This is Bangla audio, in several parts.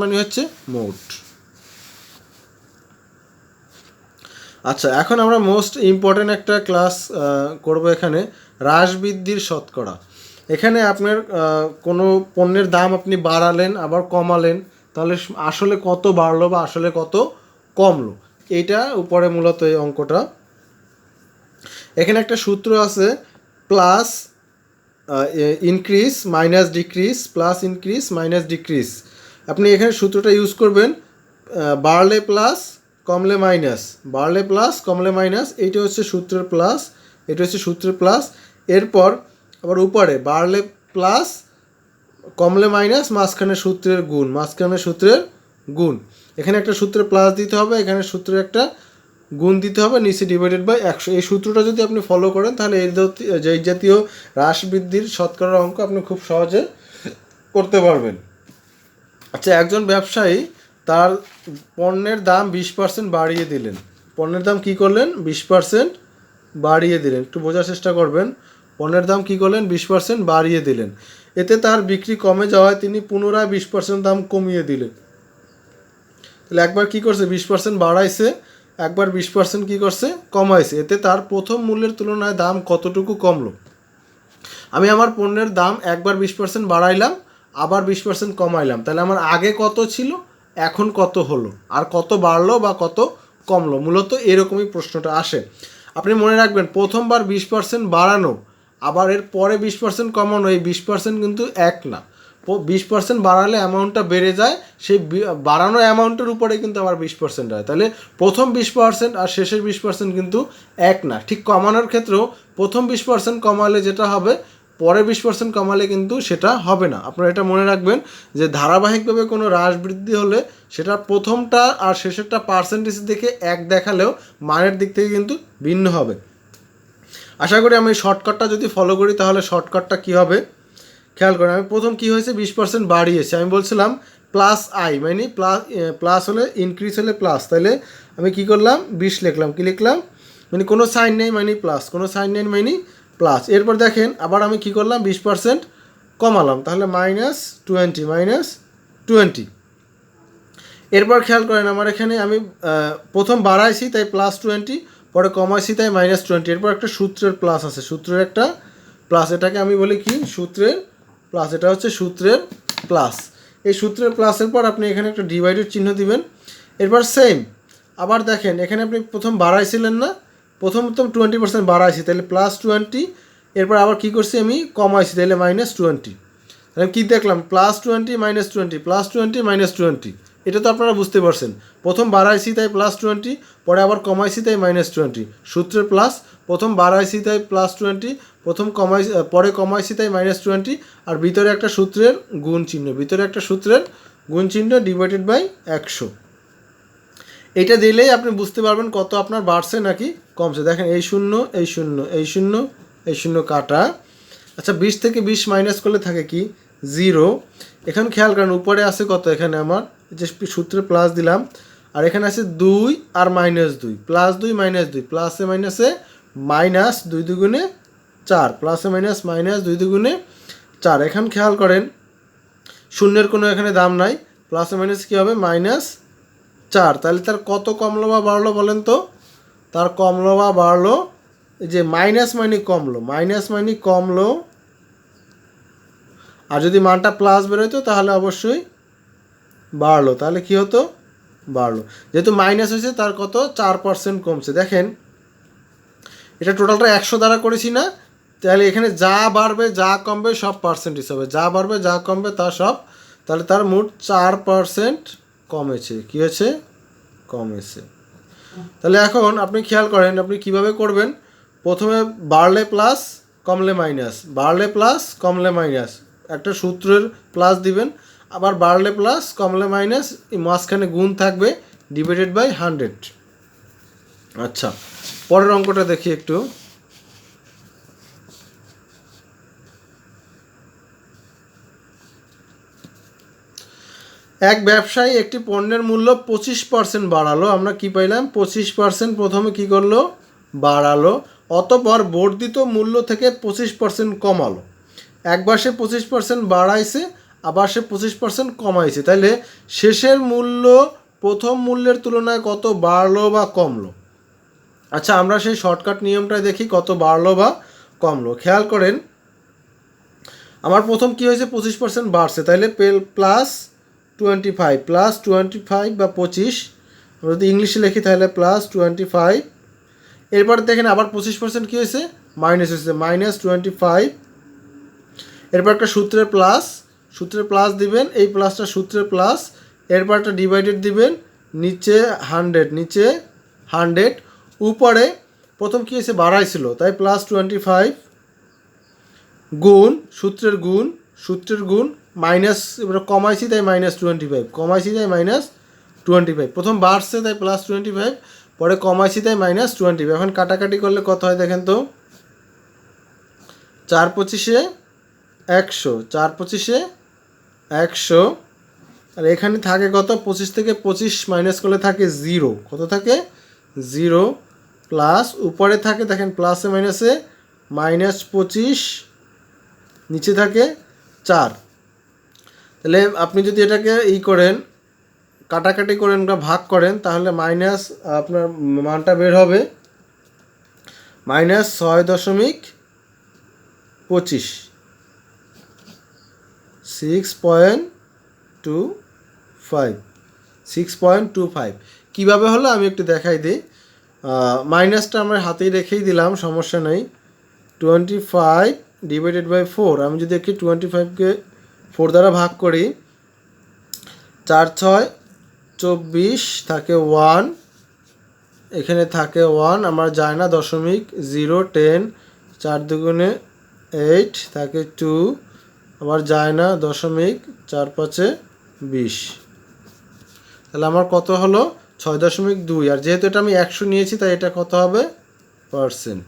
মানে হচ্ছে মোট। আচ্ছা, এখন আমরা মোস্ট ইম্পর্ট্যান্ট একটা ক্লাস করব এখানে, হ্রাস বৃদ্ধির শতকরা। এখানে আপনার কোনো পণ্যের দাম আপনি বাড়ালেন আবার কমালেন, তাহলে আসলে কত বাড়লো বা আসলে কত কমলো, এইটা উপরে মূলত এই অঙ্কটা। এখানে একটা সূত্র আছে, plus increase minus decrease, plus increase minus decrease. আপনি এখানে সূত্রটা ইউজ করবেন, বাড়লে প্লাস কমলে মাইনাস, বাড়লে প্লাস কমলে মাইনাস, এইটা হচ্ছে সূত্রের প্লাস, এটা হচ্ছে সূত্রের প্লাস। এরপর আবার উপরে বাড়লে প্লাস কমলে মাইনাস, মাঝখানে সূত্রের গুণ, মাঝখানে সূত্রের গুণ। এখানে একটা সূত্রের প্লাস দিতে হবে, এখানে সূত্রের একটা গুণ দিতে হবে, নিচে ডিভাইডেড বাই 100। এই সূত্রটা যদি আপনি ফলো করেন তাহলে এই জাতীয় হ্রাস বৃদ্ধির শতকরার অঙ্ক আপনি খুব সহজে করতে পারবেন। আচ্ছা, একজন ব্যবসায়ী তার পণ্যের দাম 20% বাড়িয়ে দিলেন। পণ্যের দাম কী করলেন? 20% বাড়িয়ে দিলেন। একটু বোঝার চেষ্টা করবেন। পণ্যের দাম কী করলেন? 20% বাড়িয়ে দিলেন। এতে তার বিক্রি কমে যাওয়ায় তিনি পুনরায় 20% দাম কমিয়ে দিলেন। তাহলে একবার কী করছে? 20% বাড়াইছে, একবার 20% কী করছে? কমাইছে। এতে তার প্রথম মূল্যের তুলনায় দাম কতটুকু কমলো? আমি আমার পণ্যের দাম একবার 20% বাড়াইলাম, আবার 20% কমাইলাম, তাহলে আমার আগে কত ছিল, এখন কত হলো, আর কত বাড়লো বা কত কমলো? মূলত এরকমই প্রশ্নটা আসে। আপনি মনে রাখবেন, প্রথমবার 20% বাড়ানো আবার এর পরে 20% কমানো, এই 20% কিন্তু এক না। 20% বাড়ালে অ্যামাউন্টটা বেড়ে যায়, সেই বাড়ানো অ্যামাউন্টের উপরে কিন্তু আবার 20% হয়। তাহলে প্রথম 20% আর শেষের 20% কিন্তু এক না। ঠিক কমানোর ক্ষেত্রেও প্রথম 20% কমালে যেটা হবে, পরে 20% কমালে কিন্তু সেটা হবে না। আপনারা এটা মনে রাখবেন যে ধারাবাহিকভাবে কোনো হ্রাস বৃদ্ধি হলে সেটা প্রথমটা আর শেষেরটা পার্সেন্টেজ দেখে এক দেখালেও মানের দিক থেকে কিন্তু ভিন্ন হবে। আশা করি আমি শর্টকাটটা যদি ফলো করি তাহলে শর্টকাটটা কী হবে খেয়াল করেন। আমি প্রথম কী হয়েছে? 20% বাড়িয়েছে। আমি বলছিলাম প্লাস আই, মানে প্লাস হলে ইনক্রিজ হলে প্লাস, তাহলে আমি কী করলাম? 20 লিখলাম। কী লিখলাম? মানে কোনো সাইন নেই মানে প্লাস, কোনো সাইন নেই মানে প্লাস। এরপর দেখেন আবার আমি কী করলাম? 20% কমালাম, তাহলে -20। এরপর খেয়াল করেন আমার এখানে আমি প্রথম বাড়াইছি তাই +20, পরে কমাইছি তাই -20। এরপর একটা সূত্রের প্লাস আছে, সূত্রের একটা প্লাস, এটাকে আমি বলি কি? সূত্রের প্লাস। এটা হচ্ছে সূত্রের প্লাস। এই সূত্রের প্লাসের পর আপনি এখানে একটা ডিভাইডেড চিহ্ন দিবেন। এরপর সেম আবার দেখেন এখানে আপনি প্রথম বাড়াইছিলেন না, প্রথম 20% বাড়াইছি, তাহলে +20। এরপর আবার কী করছি? আমি কমাইছি, তাহলে -20। তাহলে কী দেখলাম? +20 -20, +20 -20। এটা তো আপনারা বুঝতে পারছেন। প্রথম বাড়াইছি তাই +20, পরে আবার কমাইছি তাই -20। সূত্রের প্লাস, প্রথম বাড়াইছি তাই +20, পরে কমাইছি তাই -20, আর ভিতরে একটা সূত্রের গুণ চিহ্ন, ভিতরে একটা সূত্রের গুণ চিহ্ন ডিভাইডেড বাই 100। এটা দিলেই আপনি বুঝতে পারবেন কত আপনার বাড়ছে নাকি কমছে। দেখেন এই শূন্য, এই শূন্য, এই শূন্য, এই শূন্য কাটা। আচ্ছা, 20 থেকে 20 মাইনাস করলে থাকে কি? 0। এখন খেয়াল করেন উপরে আছে কত? এখানে আমার যে সূত্রে প্লাস দিলাম, আর এখানে আছে 2 আর -2, +2 -2, প্লাসে মাইনাসে মাইনাস 2 দুগুণে 4, প্লাসে মাইনাস মাইনাস 2 দুগুণে 4। এখন খেয়াল করেন শূন্যের কোনো এখানে দাম নাই, প্লাসে মাইনাস কী হবে? -4। তাহলে তার কত কমলো বা বাড়লো বলেন তো? তার কমলো বা বাড়লো, যে মাইনাস মানে কমলো, মাইনাস মানে কমলো, আর যদি মানটা প্লাস বেরোতো তাহলে অবশ্যই বাড়লো। তাহলে কী হতো? বাড়লো। যেহেতু মাইনাস হয়েছে তার কত? 4% কমছে। দেখেন এটা টোটালটা 100 দ্বারা করেছি না, তাহলে এখানে যা বাড়বে যা কমবে সব পার্সেন্টেজ হবে, যা বাড়বে যা কমবে তা সব। তাহলে তার মোট 4% কমেছে। কী হয়েছে? কমেছে। তাহলে এখন আপনি খেয়াল করেন আপনি কিভাবে করবেন। প্রথমে বাড়লে প্লাস কমলে মাইনাস, বাড়লে প্লাস কমলে মাইনাস, একটা সূত্রের প্লাস দিবেন, আবার বাড়লে প্লাস কমলে মাইনাস, মাঝখানে গুণ থাকবে ডিভাইডেড বাই 100। আচ্ছা, পরের অঙ্কটা দেখি একটু। এক ব্যবসায়ী একটি পণ্যের মূল্য 25% বাড়ালো। আমরা কি পাইলাম? 25% প্রথমে কি করলো? বাড়ালো। অতঃপর বর্ধিত মূল্য থেকে 25% কমালো। একবার সে 25% বাড়াইছে, আবার সে 25% কমাইছে, তাইলে শেষের মূল্য প্রথম মূল্যের তুলনায় কত বাড়লো বা কমলো। আচ্ছা, আমরা সেই শর্টকাট নিয়মটা দেখি কত বাড়লো বা কমলো। খেয়াল করেন, আমার প্রথম কি হয়েছে 25% বাড়ছে, তাইলে +25 বা 25, আমরা যদি ইংলিশে লিখি তাহলে +25। এরপর দেখেন আবার 25% কী হয়েছে, মাইনাস হয়েছে, -25। এরপর একটা সূত্রের প্লাস দিবেন, এই প্লাসটা সূত্রের প্লাস, এরপর একটা ডিভাইডেড দিবেন, নিচে 100, উপরে প্রথম কী হয়েছে বাড়াইছিল, তাই +25 গুণ সূত্রের গুণ মাইনাস, এবার কমাইছি তাই -25, প্রথম বাড়ছে তাই +25, পরে কমাইছি তাই -25। এখন কাটাকাটি করলে কত হয় দেখেন তো, 4 25 100, 4 25 100, আর এখানে থাকে কত, 25 থেকে 25 মাইনাস করলে থাকে 0, কত থাকে 0, প্লাস উপরে থাকে দেখেন প্লাসে মাইনাসে -25, নিচে থাকে 4। তাহলে আপনি যদি এটাকে করেন, কাটাকাটি করেন বা ভাগ করেন, তাহলে মাইনাস আপনার মানটা বের হবে -6.25, 6.25। কীভাবে হলো আমি একটু দেখাই দিই। মাইনাসটা আমরা হাতেই রেখেই দিলাম, সমস্যা নেই। 25 / 4, আমি যদি একটি 25কে 4 দ্বারা ভাগ করি, 4 6 24, থাকে 1, এখানে থাকে 1, আমার যায় না, 0.0 10, 4 2 8, থাকে 2, আবার যায় না, 4 5 20। তাহলে আমার কত হলো 6.2, আর যেহেতু এটা আমি 100 নিয়েছি তাই এটা কত হবে পার্সেন্ট।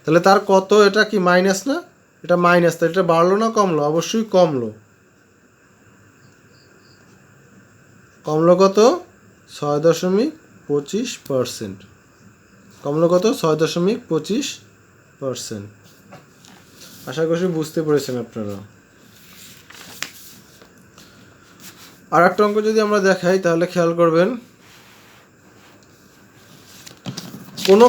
তাহলে তার কত, এটা কি মাইনাস না, এটা মাইনাস, তাহলে এটা বাড়লো না কমলো, অবশ্যই কমলো কত 6.25%, কমলো কত 6.25%। আশা করি বুঝতে পেরেছেন আপনারা। আর একটা অঙ্ক যদি আমরা দেখাই তাহলে খেয়াল করবেন, কোনো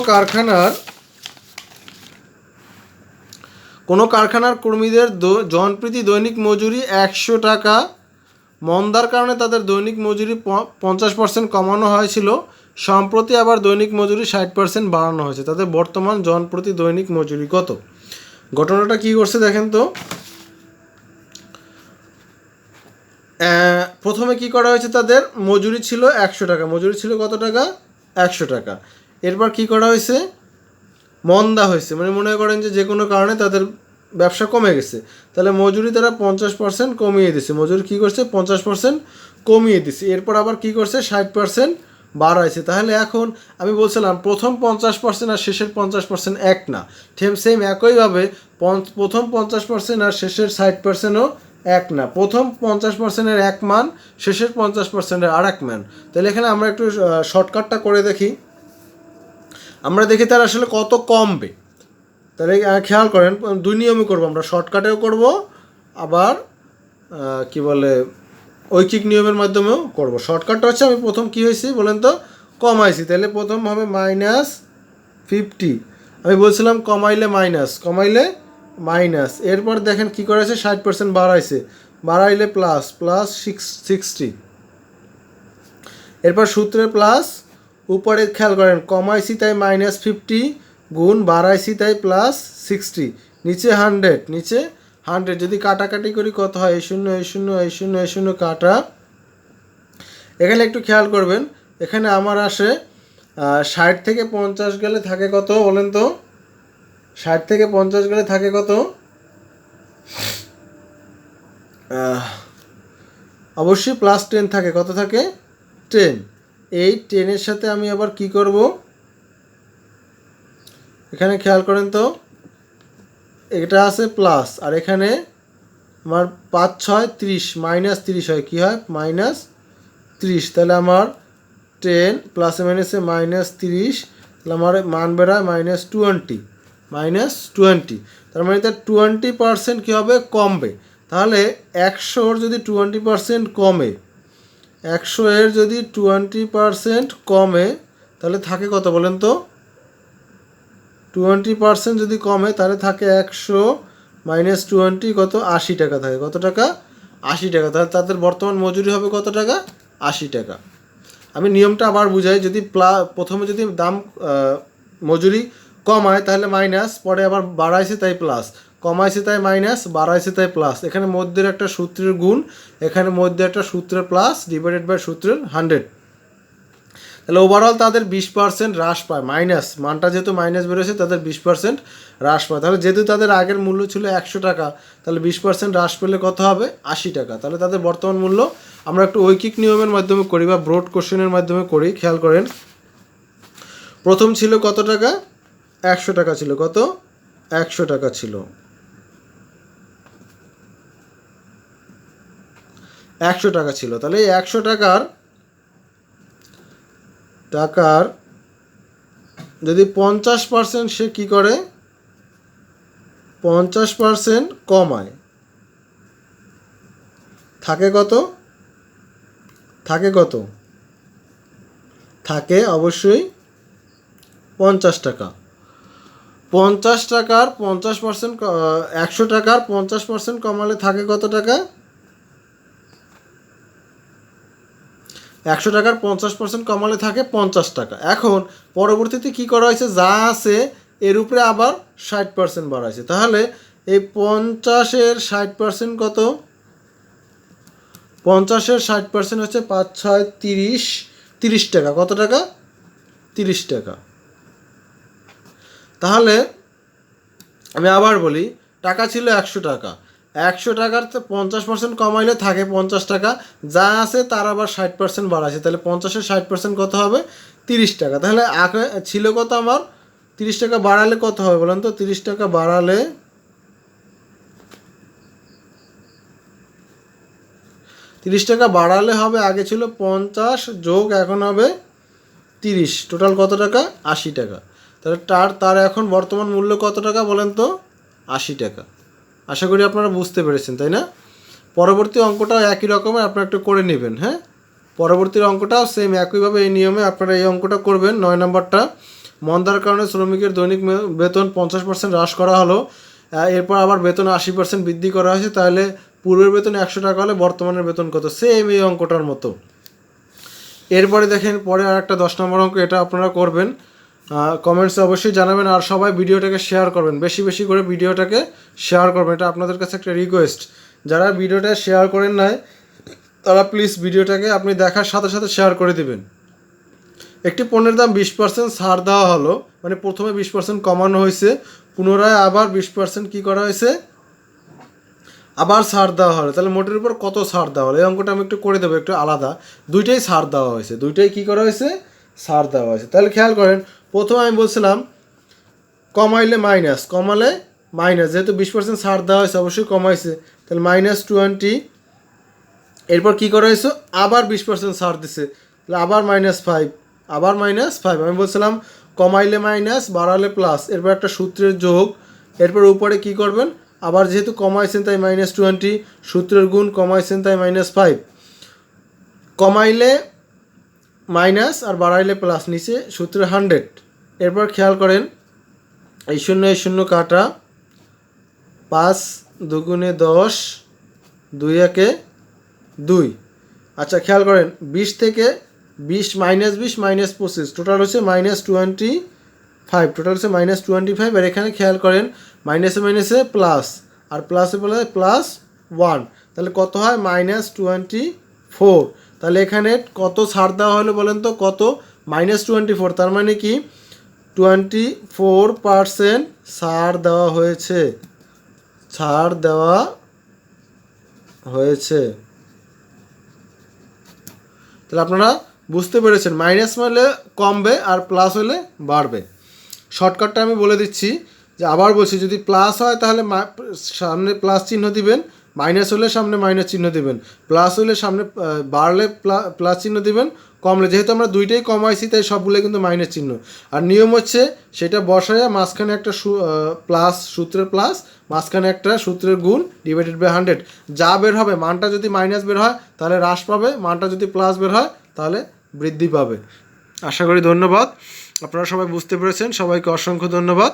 কারখানার কর্মীদের জনপ্রতি দৈনিক মজুরি 100 টাকা, মন্দার কারণে তাদের দৈনিক মজুরি 50% কমানো হয়েছিল, সম্প্রতি আবার দৈনিক মজুরি 60% বাড়ানো হয়েছে, তাদের বর্তমান জনপ্রতি দৈনিক মজুরি কত। ঘটনাটা কি করছে দেখেন তো, প্রথমে কি করা হয়েছে, তাদের মজুরি ছিল 100 টাকা, মজুরি ছিল কত টাকা 100 টাকা। এরপর কি করা হয়েছে, মন্দা হয়েছে, মানে মনে করেন যে কোনো কারণে তাদের ব্যবসা কমে গেছে, তাহলে মজুরি তারা 50% কমিয়ে দিছে, মজুরি কী করছে 50% কমিয়ে দিছে। এরপর আবার কি করছে 60% বাড়াইছে। তাহলে এখন আমি বলছিলাম প্রথম 50% আর শেষের 50% এক না, সেম একইভাবে প্রথম 50% আর শেষের 60%ও এক না, প্রথম 50%-এর এক মান, শেষের 50%-এর আর এক মান। তাহলে এখানে আমরা একটু শর্টকাটটা করে দেখি, আমরা দেখি তার আসলে কত কমবে। তাহলে খেয়াল করেন, দুই নিয়মে করবো আমরা, শর্টকাটেও করব, আবার কি বলে ঐকিক নিয়মের মাধ্যমেও করব। শর্টকাটটা হচ্ছে, আমি প্রথম কি হয়েছি বলেন তো, কমাইছি, তাহলে প্রথম হবে -50, আমি বলছিলাম কমাইলে মাইনাস, এরপর দেখেন কি করেছে 60% বাড়াইছে, বাড়াইলে +60, এরপর সূত্রে প্লাস, উপরে খেয়াল করেন কমাইছি তাই -50 গুণ বাড়াইছি তাই +60, নিচে 100, যদি কাটাকাটি করি কত হয়, এই শূন্য কাটা। এখানে একটু খেয়াল করবেন, এখানে আমার আসে 60 থেকে 50 গেলে থাকে কত বলেন তো, 60 থেকে 50 গেলে থাকে কত, অবশ্যই +10 থাকে, কত থাকে 10। এই 10-এর সাথে আমি আবার কি করব, এখানে খেয়াল করেন তো, এটা আছে প্লাস, আর এখানে আমার 5 6 30, -30 হয়, কি হয় -30, তাহলে আমার 10 প্লাসে মাইনাসে -30, তাহলে আমার মান বেরোয় -20, তার মানে তার 20% কী হবে কমবে। তাহলে 100-র যদি 20% কমে, 100-এর যদি 20% কমে তাহলে থাকে কত বলেন তো? 20% যদি কমে তাহলে থাকে 100 মাইনাস 20 কত? 80 টাকা থাকে। কত টাকা? 80 টাকা। তাহলে তাদের বর্তমান মজুরি হবে কত টাকা? 80 টাকা। আমি নিয়মটা আবার বুঝাই। যদি প্রথমে যদি দাম মজুরি কমায় তাহলে মাইনাস, পরে আবার বাড়াইছে তাই প্লাস, কমাইছে তাই মাইনাস, বাড়াইছে তাই প্লাস। এখানে মধ্যের একটা সূত্রের গুণ, এখানে মধ্যে একটা সূত্রের প্লাস ডিভাইডেড বাই সূত্রের 100। তাহলে ওভারঅল তাদের 20% হ্রাস পায়। মাইনাস মানটা যেহেতু মাইনাস বেরোছে তাদের 20% হ্রাস পায়। তাহলে যেহেতু তাদের আগের মূল্য ছিল 100 টাকা, তাহলে 20% হ্রাস পেলে কত হবে? 80 টাকা। তাহলে তাদের বর্তমান মূল্য, আমরা একটু ঐকিক নিয়মের মাধ্যমে করি বা ব্রড কোশ্চেনের মাধ্যমে করি। খেয়াল করেন, প্রথম ছিল কত টাকা? 100 টাকা ছিল। কত? 100 টাকা ছিল। 100 টাকা ছিল। তাহলে এই 100 টাকার যদি 50% সে কী করে? 50% কমায়। থাকে কত? থাকে অবশ্যই 50 টাকা। 50 টাকার 50%, 100 টাকার 50% কমালে থাকে কত টাকা? 100 টাকার 50% কমালে থাকে 50 টাকা। এখন পরবর্তীতে কি করা হয়েছে? যা আছে এর উপরে আবার 60% বাড়াইছে। তাহলে এই 50-এর 60% কত? 50-এর 60% হচ্ছে 5 6 30, 30 টাকা। কত টাকা? 30 টাকা। তাহলে আমি আবার বলি, টাকা ছিল 100 টাকা, 100 টাকার 50% কমাইলে থাকে 50 টাকা, যা আছে তার আবার 60% বাড়াছে। তাহলে 50-এর 60% কত হবে? 30 টাকা। তাহলে আগে ছিল কত আমার? 30 টাকা বাড়ালে কত হবে বলেন তো? 30 টাকা বাড়ালে, 30 টাকা বাড়ালে হবে, আগে ছিল 50 যোগ এখন হবে 30, টোটাল কত টাকা? 80 টাকা। তাহলে তার এখন বর্তমান মূল্য কত টাকা বলেন তো? 80 টাকা। আশা করি আপনারা বুঝতে পেরেছেন, তাই না? পরবর্তী অঙ্কটাও একই রকমের, আপনারা একটু করে নেবেন। হ্যাঁ, পরবর্তী অঙ্কটাও সেম একইভাবে এই নিয়মে আপনারা এই অঙ্কটা করবেন। 9 নম্বরটা, মন্দার কারণে শ্রমিকের দৈনিক বেতন 50% হ্রাস করা হলো, এরপর আবার বেতন 80% বৃদ্ধি করা হয়েছে। তাহলে পূর্বের বেতন 100 টাকা হলে বর্তমানের বেতন কত? সেম এই অঙ্কটার মতো। এরপরে দেখেন, পরে আর একটা 10 নম্বর অঙ্ক, এটা আপনারা করবেন। কমেন্টসে অবশ্যই জানাবেন, আর সবাই ভিডিওটাকে শেয়ার করবেন, বেশি বেশি করে ভিডিওটাকে শেয়ার করবেন। এটা আপনাদের কাছে একটা রিকোয়েস্ট। যারা ভিডিওটা শেয়ার করেন নাই তারা প্লিজ ভিডিওটাকে আপনি দেখার সাথে সাথে শেয়ার করে দিবেন। একটি পণ্যের দাম 20% ছাড় দেওয়া হলো, মানে প্রথমে 20% কমানো হয়েছে, পুনরায় আবার 20% কী করা হয়েছে? আবার ছাড় দেওয়া হলো। তাহলে মোটের উপর কত ছাড় দেওয়া হলো? এই অঙ্কটা আমি একটু করে দেবো, একটু আলাদা। দুইটাই ছাড় দেওয়া হয়েছে, দুইটাই কী করা হয়েছে? ছাড় দেওয়া হয়েছে। তাহলে খেয়াল করেন, প্রথমে আমি বলছিলাম কমাইলে মাইনাস, কমালে মাইনাস, যেহেতু 20% ছাড় দেওয়া হয়েছে অবশ্যই কমাইছে, তাহলে -20। এরপর কী করা হয়েছে? আবার 20% ছাড় দিছে, তাহলে আবার -5, আবার -5। আমি বলছিলাম কমাইলে মাইনাস, বাড়ালে প্লাস, এরপর একটা সূত্রের যোগ, এরপর উপরে কী করবেন? আবার যেহেতু কমাইছেন তাই -20, সূত্রের গুণ, কমাইছেন তাই -5, কমাইলে মাইনাস আর বাড়াইলে প্লাস, নিচে সূত্রে 100। এরপর খেয়াল করেন, এই শূন্য কাটা, 5 2 10, 2 1 2। আচ্ছা খেয়াল করেন, 20 থেকে 20 -20 -25, টোটাল হচ্ছে -25, টোটাল হচ্ছে -25। আর এখানে খেয়াল করেন, মাইনাসে মাইনাসে প্লাস, আর প্লাসে প্লাস 1, তাহলে কত হয়? -24। তাহলে এখানে কত ছাড় দেওয়া হলো বলেন তো? কত? -24। তার মানে কি 24% ছাড় দেওয়া হয়েছে, ছাড় দেওয়া হয়েছে। তাহলে আপনারা বুঝতে পেরেছেন, মাইনাস হলে কমবে আর প্লাস হলে বাড়বে। শর্টকাটটা আমি বলে দিচ্ছি, যে আবার বলছি, যদি প্লাস হয় তাহলে সামনে প্লাস চিহ্ন দিবেন, মাইনাস হলে সামনে মাইনাস চিহ্ন দেবেন, প্লাস হলে সামনে বাড়লে প্লাস চিহ্ন দেবেন, কমলে যেহেতু আমরা দুইটাই কমাইছি তাই সবগুলো কিন্তু মাইনাস চিহ্ন। আর নিয়ম হচ্ছে সেটা বসায় মাঝখানে একটা প্লাস, সূত্রের প্লাস, মাঝখানে একটা সূত্রের গুণ ডিভাইডেড বাই 100। যা বের হবে, মানটা যদি মাইনাস বের হয় তাহলে হ্রাস পাবে, মানটা যদি প্লাস বের হয় তাহলে বৃদ্ধি পাবে। আশা করি ধন্যবাদ, আপনারা সবাই বুঝতে পেরেছেন। সবাইকে অসংখ্য ধন্যবাদ।